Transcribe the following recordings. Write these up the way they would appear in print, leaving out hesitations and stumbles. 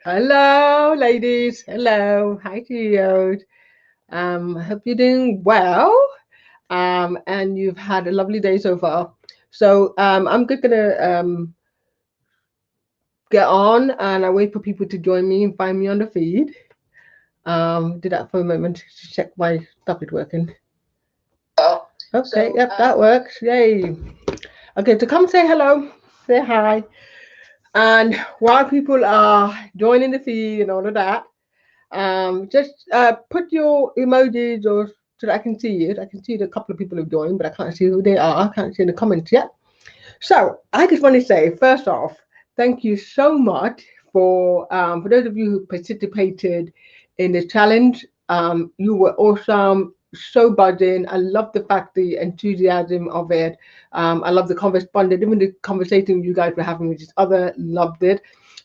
Hello, ladies. Hello. Hi to you. I hope you're doing well. And you've had a lovely day so far. So I'm just gonna get on and I wait for people to join me and find me on the feed. Do that for a moment to check my stuff is working. Oh, Okay, so yep, that works. Yay. Okay, so come say hello, say hi. And while people are joining the feed and all of that, just put your emojis or so that I can see it. I can see the couple of people who've joined, but I can't see who they are. I can't see the comments yet. So I just want to say, first off, thank you so much for those of you who participated in the challenge. You were awesome, so buzzing. I love the fact the enthusiasm of it. I love the correspondence, even the conversation you guys were having with each other. Loved it.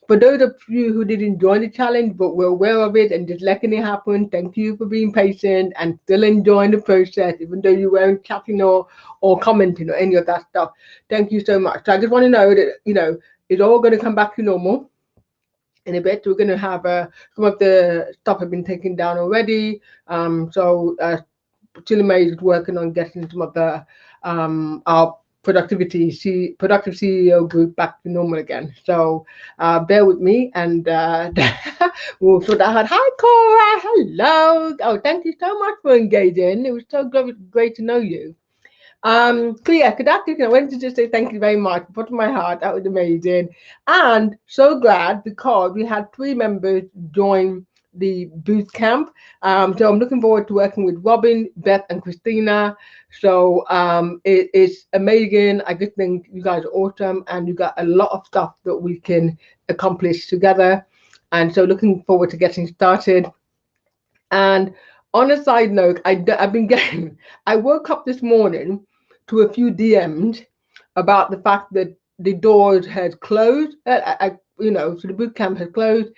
For those of you who didn't join the challenge but were aware of it and just letting it happen, thank you for being patient and still enjoying the process, even though you weren't chatting or commenting or any of that stuff. Thank you so much. So I just want to know that, it's all going to come back to normal in a bit. We're going to have some of the stuff have been taken down already. So Chilime is working on getting some of the our productive CEO group back to normal again. So bear with me and we'll sort that out. Hi Cora, hello. Oh, thank you so much for engaging. It was so great to know you. So yeah, Kadaki, I wanted to just say thank you very much, bottom of my heart. That was amazing, and so glad because we had 3 members join the boot camp. So I'm looking forward to working with Robin, Beth, and Christina. So it's amazing. I just think you guys are awesome, and you got a lot of stuff that we can accomplish together. And so looking forward to getting started. And on a side note, I've been getting, I woke up this morning to a few DMs about the fact that the doors had closed. So the boot camp had closed.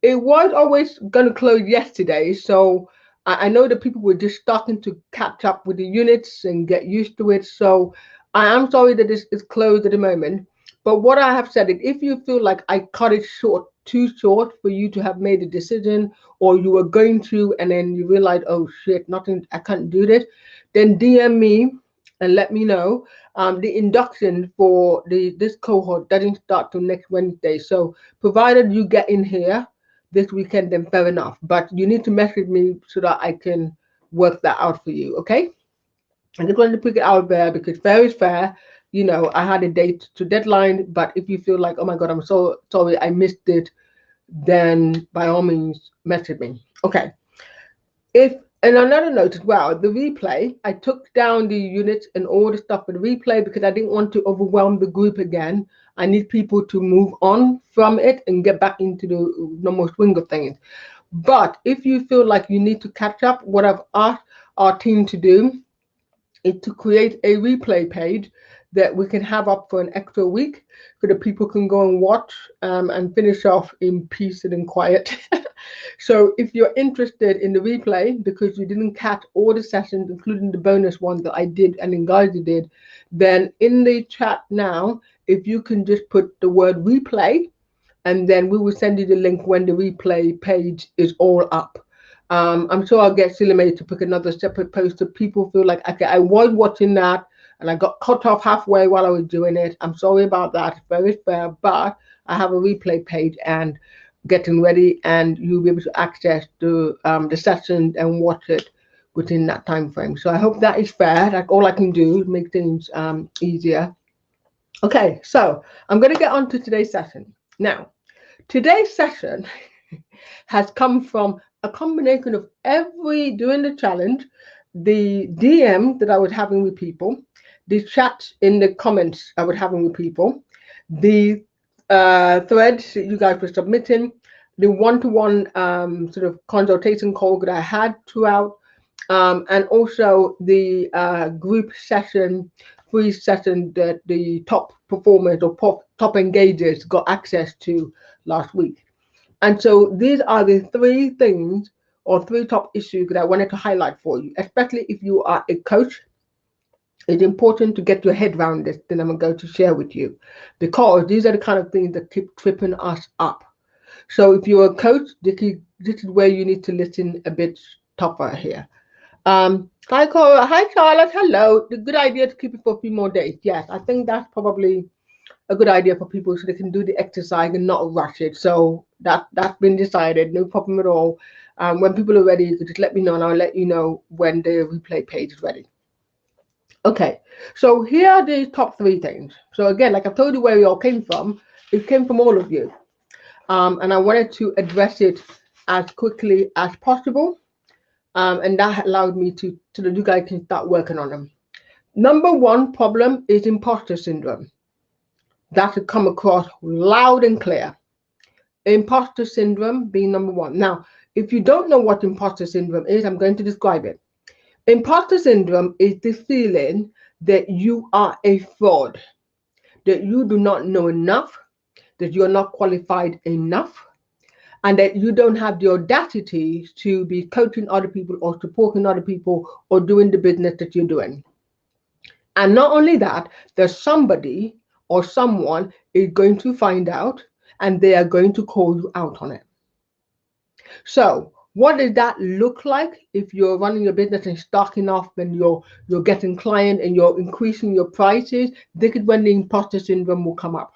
It was always going to close yesterday. So I know that people were just starting to catch up with the units and get used to it. So I am sorry that it's closed at the moment. But what I have said is if you feel like I cut it short, too short for you to have made a decision, or you were going to and then you realize, oh shit, nothing, I can't do this, then DM me and let me know. The induction for this cohort doesn't start till next Wednesday. So provided you get in here this weekend, then fair enough. But you need to message me so that I can work that out for you. Okay? I just wanted to put it out there because fair is fair. I had a date to deadline, but if you feel like, oh my god, I'm so sorry, I missed it, then by all means message me. Okay. If and another note as well, the replay, I took down the units and all the stuff for the replay because I didn't want to overwhelm the group again. I need people to move on from it and get back into the normal swing of things. But if you feel like you need to catch up, what I've asked our team to do is to create a replay page that we can have up for an extra week so that people can go and watch and finish off in peace and in quiet. So if you're interested in the replay because you didn't catch all the sessions, including the bonus ones that I did and Ngazi did, then in the chat now, if you can just put the word replay, and then we will send you the link when the replay page is all up. I'm sure I'll get Silame to pick another separate post if people feel like, okay, I was watching that and I got cut off halfway while I was doing it. I'm sorry about that. It's very fair, but I have a replay page and getting ready, and you'll be able to access the session and watch it within that time frame. So I hope that is fair. That's all I can do, make things easier. Okay, so I'm going to get on to today's session. Now, today's session has come from a combination of during the challenge, the DM that I was having with people, the chat in the comments I was having with people, the threads that you guys were submitting, the one-to-one sort of consultation call that I had throughout, and also the group session, free session that the top performers or top engagers got access to last week. And so these are the 3 things or 3 top issues that I wanted to highlight for you, especially if you are a coach. It's important to get your head around this, then I'm going to share with you, because these are the kind of things that keep tripping us up. So if you're a coach, this is where you need to listen a bit tougher here. Hi, Cora. Hi, Charlotte. Hello. The good idea to keep it for a few more days. Yes, I think that's probably a good idea for people so they can do the exercise and not rush it. So that's been decided. No problem at all. When people are ready, you can just let me know and I'll let you know when the replay page is ready. Okay, so here are the top three things. So again, like I've told you where we all came from, it came from all of you. And I wanted to address it as quickly as possible. And that allowed me to so that you guys can start working on them. Number one problem is imposter syndrome. That should come across loud and clear. Imposter syndrome being number one. Now, if you don't know what imposter syndrome is, I'm going to describe it. Imposter syndrome is the feeling that you are a fraud, that you do not know enough, that you're not qualified enough, and that you don't have the audacity to be coaching other people or supporting other people or doing the business that you're doing. And not only that, there's somebody or someone is going to find out and they are going to call you out on it. So what does that look like if you're running your business and starting off and you're getting client and you're increasing your prices? This is when the imposter syndrome will come up.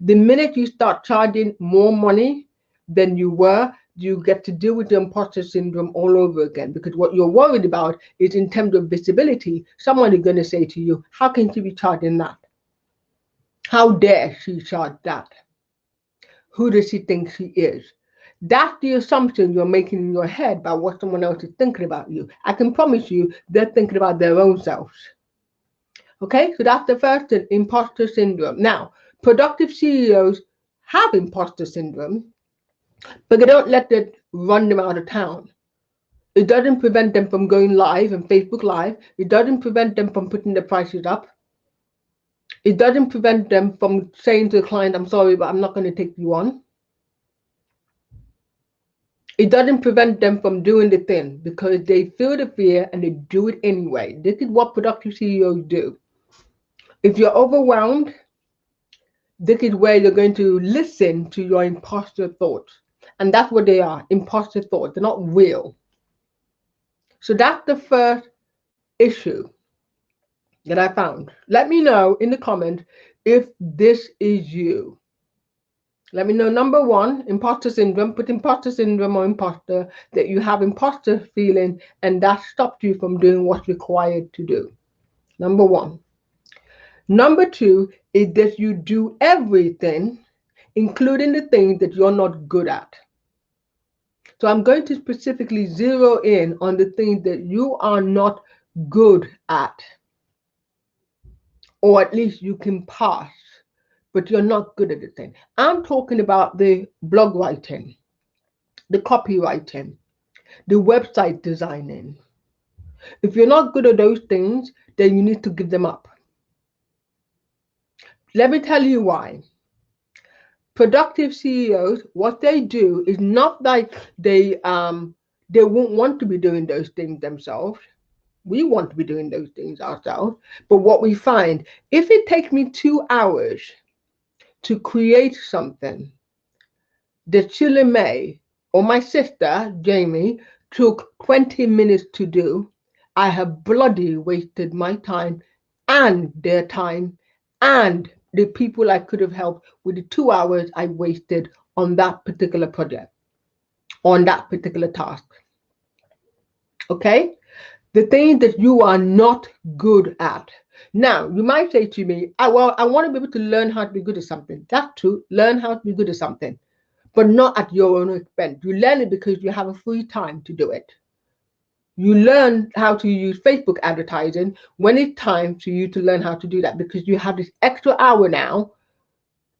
The minute you start charging more money than you were, you get to deal with the imposter syndrome all over again, because what you're worried about is in terms of visibility. Someone is going to say to you, how can she be charging that? How dare she charge that? Who does she think she is? That's the assumption you're making in your head about what someone else is thinking about you. I can promise you they're thinking about their own selves. Okay, so that's the first thing, imposter syndrome. Now, productive CEOs have imposter syndrome, but they don't let it run them out of town. It doesn't prevent them from going live and Facebook Live. It doesn't prevent them from putting their prices up. It doesn't prevent them from saying to the client, I'm sorry, but I'm not going to take you on. It doesn't prevent them from doing the thing because they feel the fear and they do it anyway. This is what productive CEOs do. If you're overwhelmed, this is where you're going to listen to your imposter thoughts. And that's what they are, imposter thoughts. They're not real. So that's the first issue that I found. Let me know in the comments if this is you. Let me know, number one, imposter syndrome. Put imposter syndrome or imposter, that you have imposter feeling and that stopped you from doing what's required to do. Number one. Number two is that you do everything, including the things that you're not good at. So I'm going to specifically zero in on the things that you are not good at, or at least you can pass, but you're not good at the thing. I'm talking about the blog writing, the copywriting, the website designing. If you're not good at those things, then you need to give them up. Let me tell you why. Productive CEOs, what they do is not like they won't want to be doing those things themselves. We want to be doing those things ourselves. But what we find, if it takes me 2 hours to create something that Chile May or my sister Jamie took 20 minutes to do, I have bloody wasted my time and their time and the people I could have helped with the 2 hours I wasted on that particular project, on that particular task. Okay? The things that you are not good at. Now, you might say to me, I want to be able to learn how to be good at something. That's true. Learn how to be good at something, but not at your own expense. You learn it because you have a free time to do it. You learn how to use Facebook advertising when it's time for you to learn how to do that, because you have this extra hour now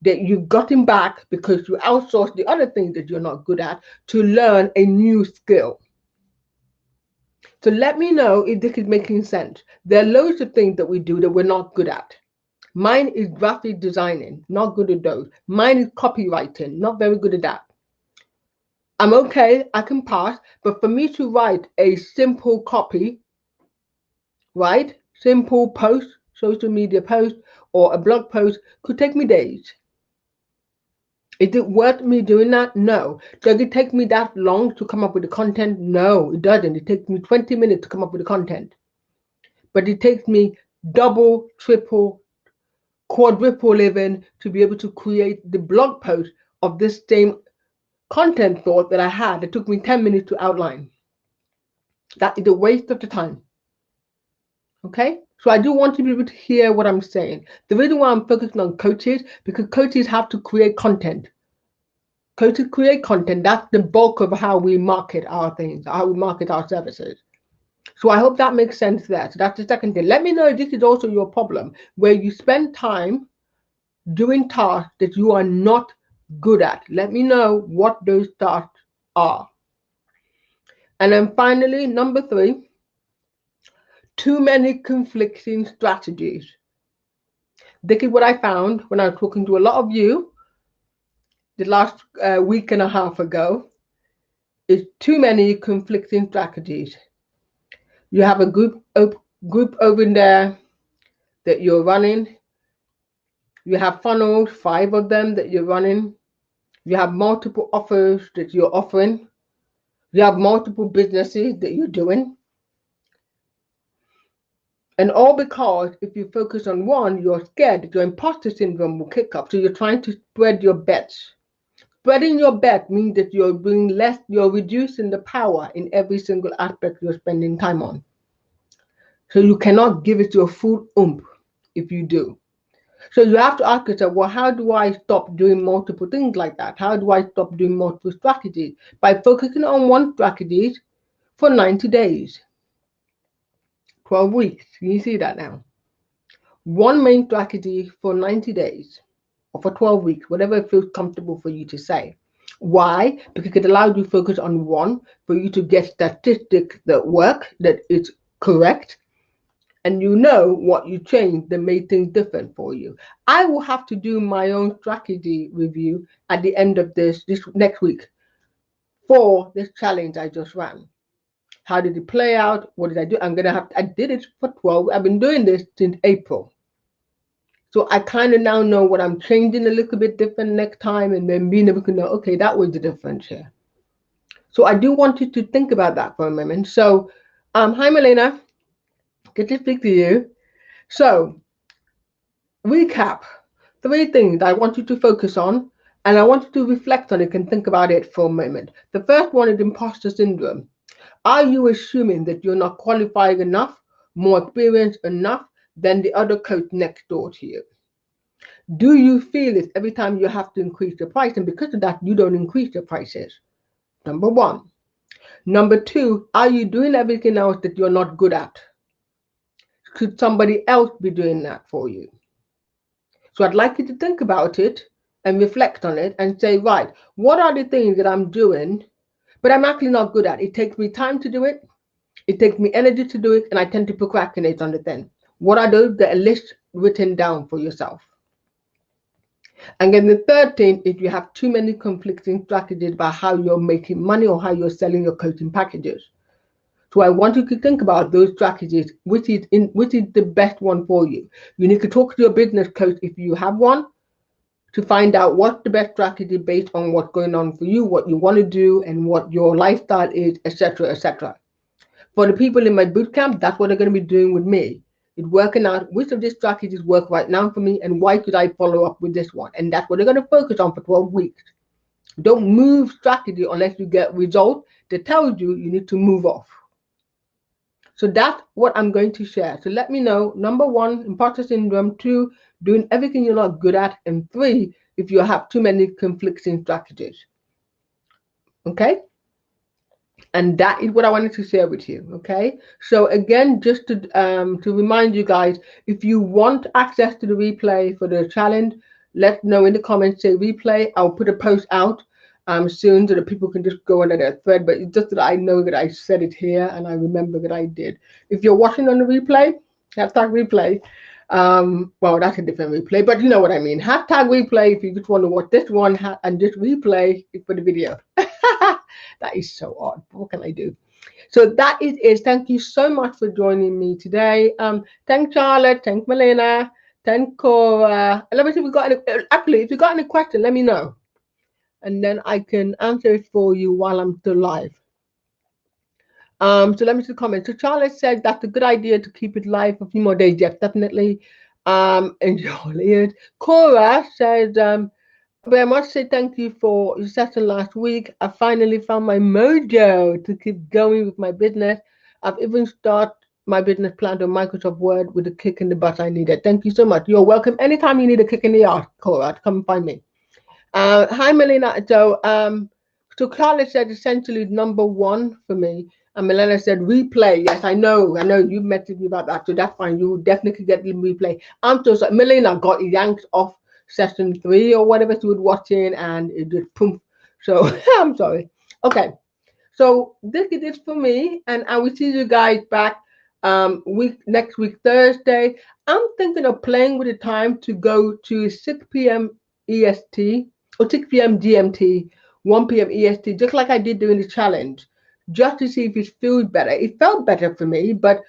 that you've gotten back because you outsourced the other things that you're not good at to learn a new skill. So let me know if this is making sense. There are loads of things that we do that we're not good at. Mine is graphic designing, not good at those. Mine is copywriting, not very good at that. I'm okay, I can pass, but for me to write a simple copy, right? Simple post, social media post, or a blog post could take me days. Is it worth me doing that? No. Does it take me that long to come up with the content? No, it doesn't. It takes me 20 minutes to come up with the content. But it takes me double, triple, quadruple even to be able to create the blog post of this same content thought that I had. It took me 10 minutes to outline. That is a waste of the time. Okay? So I do want to be able to hear what I'm saying. The reason why I'm focusing on coaches, because coaches have to create content. Coaches create content. That's the bulk of how we market our things, how we market our services. So I hope that makes sense there. So that's the second thing. Let me know if this is also your problem, where you spend time doing tasks that you are not good at. Let me know what those tasks are. And then finally, number 3, too many conflicting strategies. This is what I found when I was talking to a lot of you the last week and a half ago, is too many conflicting strategies. You have a group over there that you're running. You have funnels, 5 of them that you're running. You have multiple offers that you're offering. You have multiple businesses that you're doing. And all because if you focus on one, you're scared that your imposter syndrome will kick up. So you're trying to spread your bets. Spreading your bet means that you're doing less, you're reducing the power in every single aspect you're spending time on. So you cannot give it your full oomph if you do. So you have to ask yourself, well, how do I stop doing multiple things like that? How do I stop doing multiple strategies? By focusing on one strategy for 90 days, 12 weeks. Can you see that now? One main strategy for 90 days or for 12 weeks, whatever feels comfortable for you to say. Why? Because it allows you to focus on one, for you to get statistics that work, that is correct, and you know what you changed that made things different for you. I will have to do my own strategy review at the end of this next week for this challenge I just ran. How did it play out? What did I do? I did it for 12. I've been doing this since April. So I kind of now know what I'm changing a little bit different next time, and then being able to know, okay, that was the difference here. So I do want you to think about that for a moment. So, hi, Melina. Good to speak to you. So, recap 3 things I want you to focus on, and I want you to reflect on it and think about it for a moment. The first one is imposter syndrome. Are you assuming that you're not qualified enough, more experienced enough than the other coach next door to you? Do you feel it every time you have to increase the price, and because of that, you don't increase the prices? Number 1. Number 2, are you doing everything else that you're not good at? Could somebody else be doing that for you? So I'd like you to think about it and reflect on it and say, right, what are the things that I'm doing, but I'm actually not good at? It takes me time to do it. It takes me energy to do it, and I tend to procrastinate on it then. What are those? Get a list written down for yourself. And then the third thing is you have too many conflicting strategies about how you're making money or how you're selling your coaching packages. So I want you to think about those strategies, which is the best one for you. You need to talk to your business coach if you have one, to find out what's the best strategy based on what's going on for you, what you want to do, and what your lifestyle is, etc., etc. For the people in my bootcamp, that's what they're going to be doing with me. It's working out which of these strategies work right now for me and why should I follow up with this one. And that's what they're going to focus on for 12 weeks. Don't move strategy unless you get results that tells you you need to move off. So that's what I'm going to share. So let me know, number 1, imposter syndrome. 2, doing everything you're not good at. And 3, if you have too many conflicting strategies. Okay? And that is what I wanted to share with you. Okay? So again, just to remind you guys, if you want access to the replay for the challenge, let know in the comments, say replay. I'll put a post out soon so that people can just go under their thread, but it's just that I know that I said it here and I remember that I did. If you're watching on the replay, hashtag replay. Well, that's a different replay, but you know what I mean. Hashtag replay if you just want to watch this one and just replay for the video. That is so odd. What can I do? So that is it. Thank you so much for joining me today. Thanks Charlotte, thanks Melina, thanks Cora. Let me see if we got any, actually if you got any questions, let me know. and then I can answer it for you while I'm still live. So let me see the comments. So Charlotte said that's a good idea to keep it live for a few more days. Yes, definitely. Enjoy it. Cora said, but I must say thank you for your session last week. I finally found my mojo to keep going with my business. I've even started my business plan on Microsoft Word with a kick in the butt I needed. Thank you so much. You're welcome. Anytime you need a kick in the ass, Cora, come and find me. Hi, Melina. So Carla said essentially number one for me. And Melina said replay. Yes, I know you messaged me about that. So that's fine. You will definitely get the replay. I'm so sorry. Melina got yanked off session 3 or whatever she was watching and it just poof. So I'm sorry. Okay. So this is it for me. And I will see you guys back next week, Thursday. I'm thinking of playing with the time to go to 6 p.m. EST or 6 p.m. GMT, 1 p.m. EST, just like I did during the challenge, just to see if it feels better. It felt better for me, but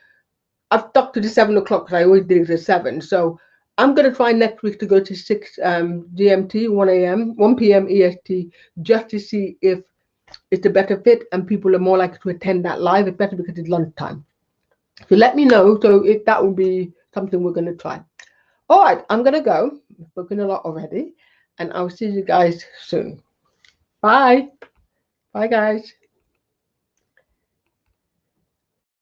I've stuck to the 7 o'clock because I always did it at 7. So I'm going to try next week to go to 6 GMT, 1 p.m. EST, just to see if it's a better fit and people are more likely to attend that live. It's better because it's lunchtime. So let me know. So if that will be something we're going to try. All right, I'm going to go. I've spoken a lot already, and I'll see you guys soon. Bye. Bye, guys.